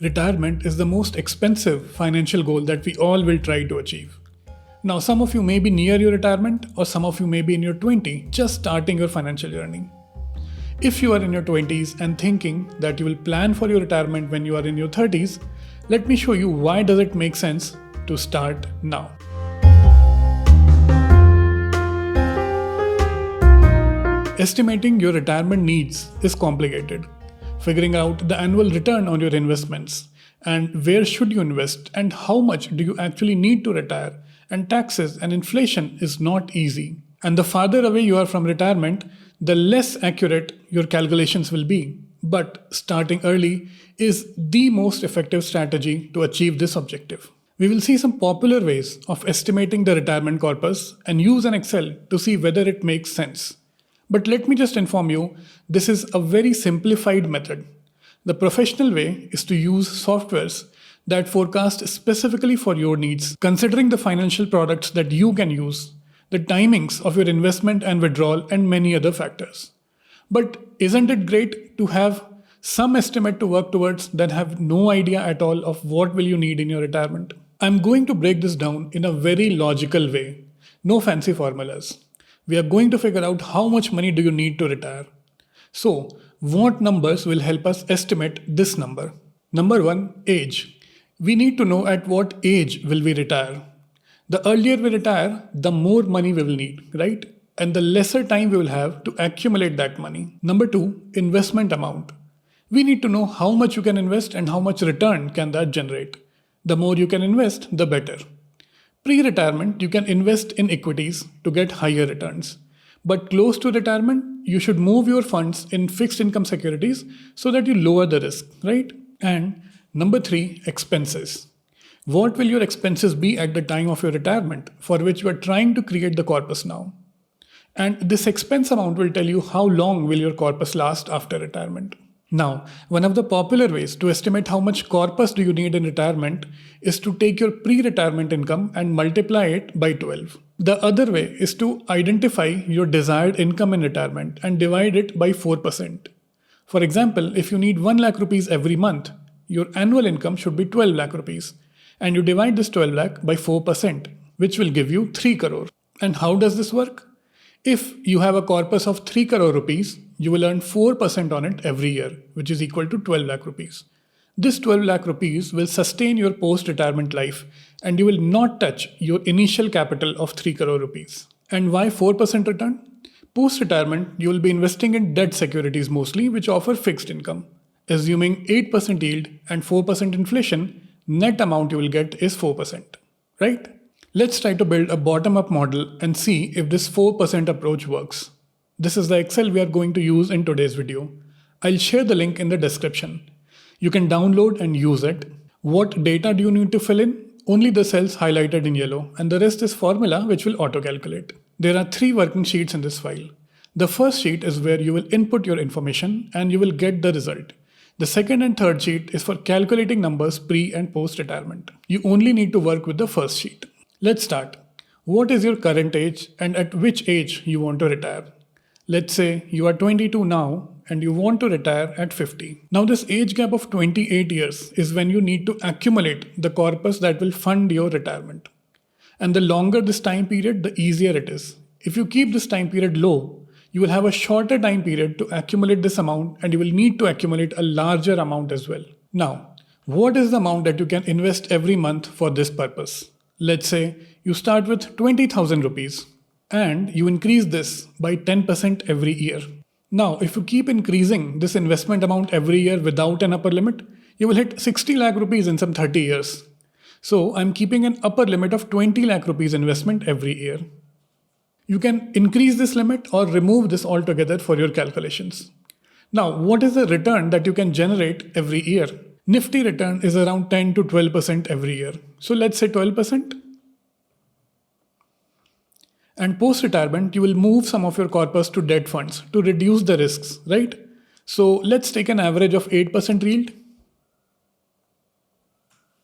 Retirement is the most expensive financial goal that we all will try to achieve. Now, some of you may be near your retirement, or some of you may be in your 20s, just starting your financial journey. If you are in your 20s and thinking that you will plan for your retirement when you are in your 30s, let me show you why does it make sense to start now. Estimating your retirement needs is complicated. Figuring out the annual return on your investments and where should you invest and how much do you actually need to retire and taxes and inflation is not easy. And the farther away you are from retirement, the less accurate your calculations will be. But starting early is the most effective strategy to achieve this objective. We will see some popular ways of estimating the retirement corpus and use an Excel to see whether it makes sense. But let me just inform you, this is a very simplified method. The professional way is to use softwares that forecast specifically for your needs, considering the financial products that you can use, the timings of your investment and withdrawal, and many other factors. But isn't it great to have some estimate to work towards that have no idea at all of what will you need in your retirement? I'm going to break this down in a very logical way. No fancy formulas. We are going to figure out how much money do you need to retire. So, what numbers will help us estimate this number? Number 1, age. We need to know at what age will we retire. The earlier we retire, the more money we will need, right? And the lesser time we will have to accumulate that money. Number 2, investment amount. We need to know how much you can invest and how much return can that generate. The more you can invest, the better. Pre-retirement, you can invest in equities to get higher returns. But close to retirement, you should move your funds in fixed income securities so that you lower the risk, right? And number 3, expenses. What will your expenses be at the time of your retirement for which you are trying to create the corpus now? And this expense amount will tell you how long will your corpus last after retirement. Now, one of the popular ways to estimate how much corpus do you need in retirement is to take your pre-retirement income and multiply it by 12. The other way is to identify your desired income in retirement and divide it by 4%. For example, if you need 1 lakh rupees every month, your annual income should be 12 lakh rupees. And you divide this 12 lakh by 4%, which will give you 3 crore. And how does this work? If you have a corpus of 3 crore rupees, you will earn 4% on it every year, which is equal to 12 lakh rupees. This 12 lakh rupees will sustain your post-retirement life and you will not touch your initial capital of 3 crore rupees. And why 4% return? Post-retirement, you will be investing in debt securities mostly, which offer fixed income. Assuming 8% yield and 4% inflation, net amount you will get is 4%, right? Let's try to build a bottom-up model and see if this 4% approach works. This is the Excel we are going to use in today's video. I'll share the link in the description. You can download and use it. What data do you need to fill in? Only the cells highlighted in yellow, and the rest is formula which will auto-calculate. There are 3 working sheets in this file. The first sheet is where you will input your information and you will get the result. The second and third sheet is for calculating numbers pre and post-retirement. You only need to work with the first sheet. Let's start. What is your current age and at which age you want to retire? Let's say you are 22 now and you want to retire at 50. Now this age gap of 28 years is when you need to accumulate the corpus that will fund your retirement. And the longer this time period, the easier it is. If you keep this time period low, you will have a shorter time period to accumulate this amount and you will need to accumulate a larger amount as well. Now, what is the amount that you can invest every month for this purpose? Let's say you start with 20,000 rupees and you increase this by 10% every year. Now, if you keep increasing this investment amount every year without an upper limit, you will hit 60 lakh rupees in some 30 years. So I'm keeping an upper limit of 20 lakh rupees investment every year. You can increase this limit or remove this altogether for your calculations. Now, what is the return that you can generate every year? Nifty return is around 10 to 12% every year. So let's say 12%. And post-retirement, you will move some of your corpus to debt funds to reduce the risks, right? So let's take an average of 8% yield.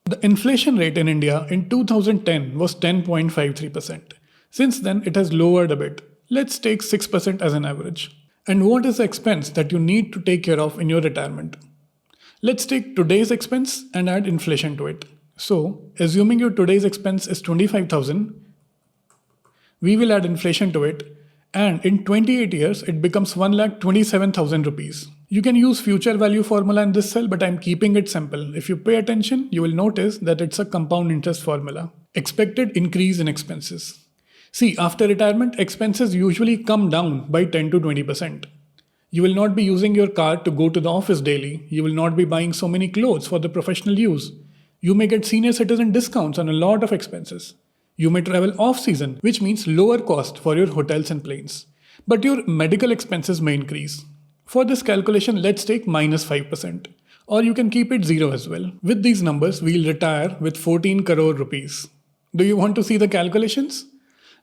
The inflation rate in India in 2010 was 10.53%. Since then, it has lowered a bit. Let's take 6% as an average. And what is the expense that you need to take care of in your retirement? Let's take today's expense and add inflation to it. So, assuming your today's expense is 25,000, we will add inflation to it, and in 28 years it becomes 1,27,000 rupees. You can use future value formula in this cell, but I'm keeping it simple. If you pay attention, you will notice that it's a compound interest formula. Expected increase in expenses. See, after retirement, expenses usually come down by 10 to 20%. You will not be using your car to go to the office daily. You will not be buying so many clothes for the professional use. You may get senior citizen discounts on a lot of expenses. You may travel off season, which means lower cost for your hotels and planes. But your medical expenses may increase. For this calculation, let's take minus 5%. Or you can keep it 0 as well. With these numbers, we'll retire with 14 crore rupees. Do you want to see the calculations?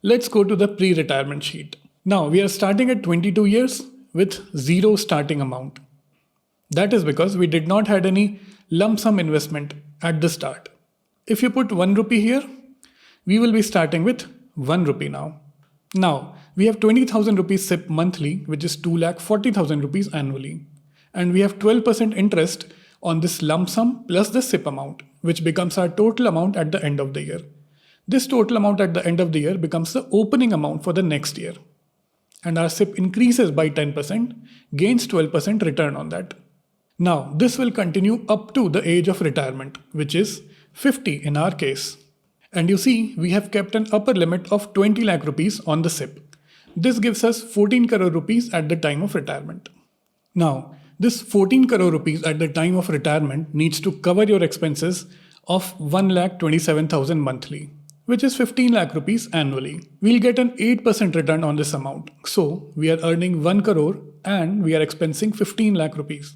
Let's go to the pre-retirement sheet. Now, we are starting at 22 years with 0 starting amount. That is because we did not had any lump sum investment at the start. If you put 1 rupee here, we will be starting with 1 rupee now. Now, we have 20,000 rupees SIP monthly, which is 2,40,000 rupees annually. And we have 12% interest on this lump sum plus the SIP amount, which becomes our total amount at the end of the year. This total amount at the end of the year becomes the opening amount for the next year. And our SIP increases by 10%, gains 12% return on that. Now, this will continue up to the age of retirement, which is 50 in our case. And you see, we have kept an upper limit of 20 lakh rupees on the SIP. This gives us 14 crore rupees at the time of retirement. Now, this 14 crore rupees at the time of retirement needs to cover your expenses of 1,27,000 monthly, which is 15 lakh rupees annually. We'll get an 8% return on this amount. So, we are earning 1 crore and we are expensing 15 lakh rupees.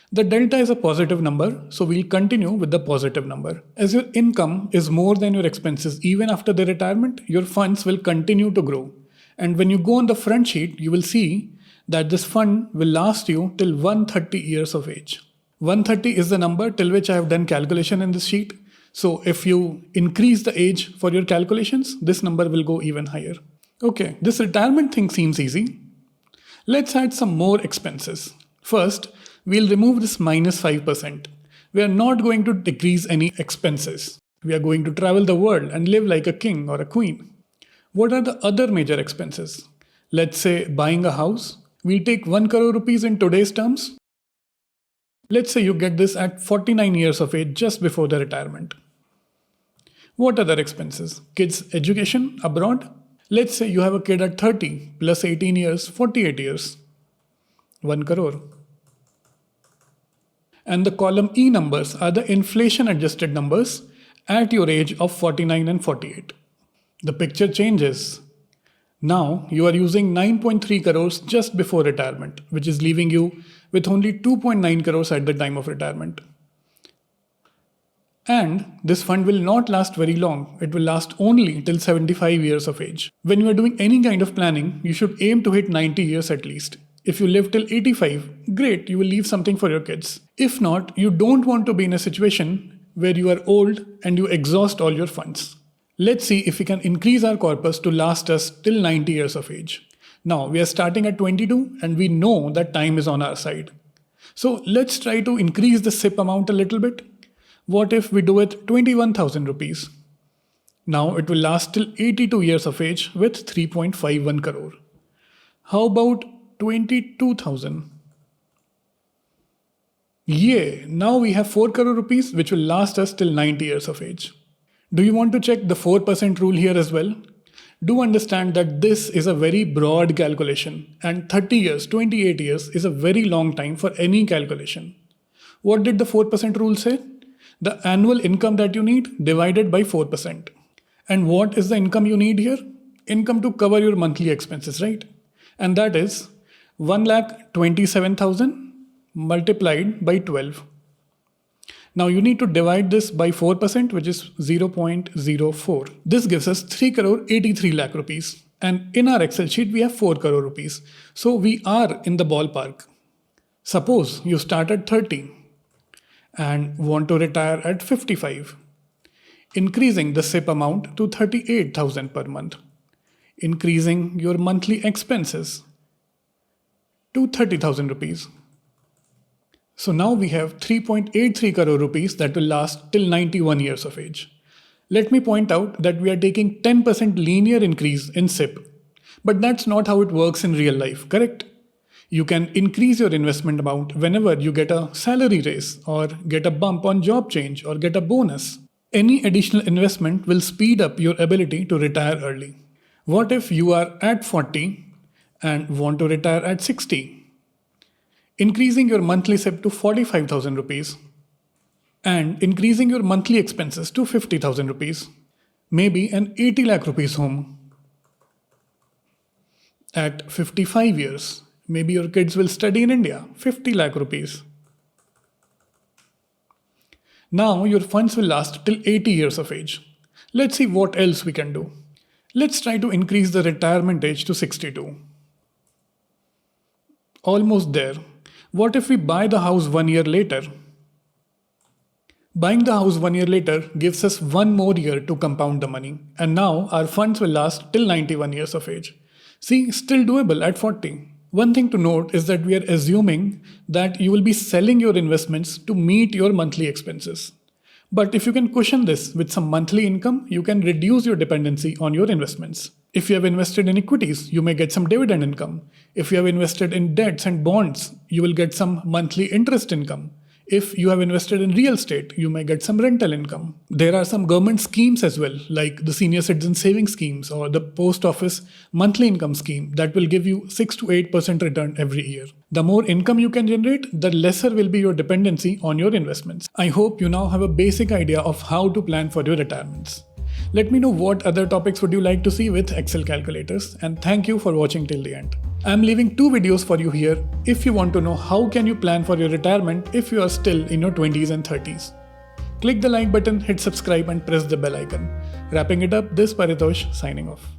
The delta is a positive number, so we'll continue with the positive number. As your income is more than your expenses even after the retirement, your funds will continue to grow. And when you go on the front sheet, you will see that this fund will last you till 130 years of age. 130 is the number till which I have done calculation in this sheet. So if you increase the age for your calculations, this number will go even higher. Okay, this retirement thing seems easy. Let's add some more expenses. First, we'll remove this minus 5%. We are not going to decrease any expenses. We are going to travel the world and live like a king or a queen. What are the other major expenses? Let's say buying a house. We'll take 1 crore rupees in today's terms. Let's say you get this at 49 years of age just before the retirement. What other expenses? Kids' education abroad. Let's say you have a kid at 30 plus 18 years, 48 years. 1 crore. And the column E numbers are the inflation adjusted numbers at your age of 49 and 48. The picture changes. Now you are using 9.3 crores just before retirement, which is leaving you with only 2.9 crores at the time of retirement. And this fund will not last very long. It will last only till 75 years of age. When you are doing any kind of planning, you should aim to hit 90 years at least. If you live till 85, great, you will leave something for your kids. If not, you don't want to be in a situation where you are old and you exhaust all your funds. Let's see if we can increase our corpus to last us till 90 years of age. Now, we are starting at 22 and we know that time is on our side. So let's try to increase the SIP amount a little bit. What if we do it 21,000 rupees? Now it will last till 82 years of age with 3.51 crore. How about 22,000? Yay! Now we have 4 crore rupees which will last us till 90 years of age. Do you want to check the 4% rule here as well? Do understand that this is a very broad calculation and 30 years, 28 years is a very long time for any calculation. What did the 4% rule say? The annual income that you need divided by 4%. And what is the income you need here? Income to cover your monthly expenses, right? And that is 1,27,000 multiplied by 12. Now you need to divide this by 4%, which is 0.04. This gives us 3 crore 83 lakh rupees. And in our Excel sheet, we have 4 crore rupees. So we are in the ballpark. Suppose you start at 30 and want to retire at 55, increasing the SIP amount to 38,000 per month, increasing your monthly expenses to 30,000 rupees. So now we have 3.83 crore rupees that will last till 91 years of age. Let me point out that we are taking 10% linear increase in SIP. But that's not how it works in real life, correct? You can increase your investment amount whenever you get a salary raise or get a bump on job change or get a bonus. Any additional investment will speed up your ability to retire early. What if you are at 40 and want to retire at 60? Increasing your monthly SIP to 45,000 rupees and increasing your monthly expenses to 50,000 rupees, maybe an 80 lakh rupees home at 55 years. Maybe your kids will study in India, 50 lakh rupees. Now your funds will last till 80 years of age. Let's see what else we can do. Let's try to increase the retirement age to 62. Almost there. What if we buy the house 1 year later? Buying the house 1 year later gives us 1 more year to compound the money, and now our funds will last till 91 years of age. See, still doable at 40. One thing to note is that we are assuming that you will be selling your investments to meet your monthly expenses. But if you can cushion this with some monthly income, you can reduce your dependency on your investments. If you have invested in equities, you may get some dividend income. If you have invested in debts and bonds, you will get some monthly interest income. If you have invested in real estate, you may get some rental income. There are some government schemes as well, like the senior citizen savings schemes or the post office monthly income scheme that will give you 6 to 8% return every year. The more income you can generate, the lesser will be your dependency on your investments. I hope you now have a basic idea of how to plan for your retirements. Let me know what other topics would you like to see with Excel calculators, and thank you for watching till the end. I am leaving 2 videos for you here if you want to know how can you plan for your retirement if you are still in your 20s and 30s. Click the like button, hit subscribe and press the bell icon. Wrapping it up, this Paritosh signing off.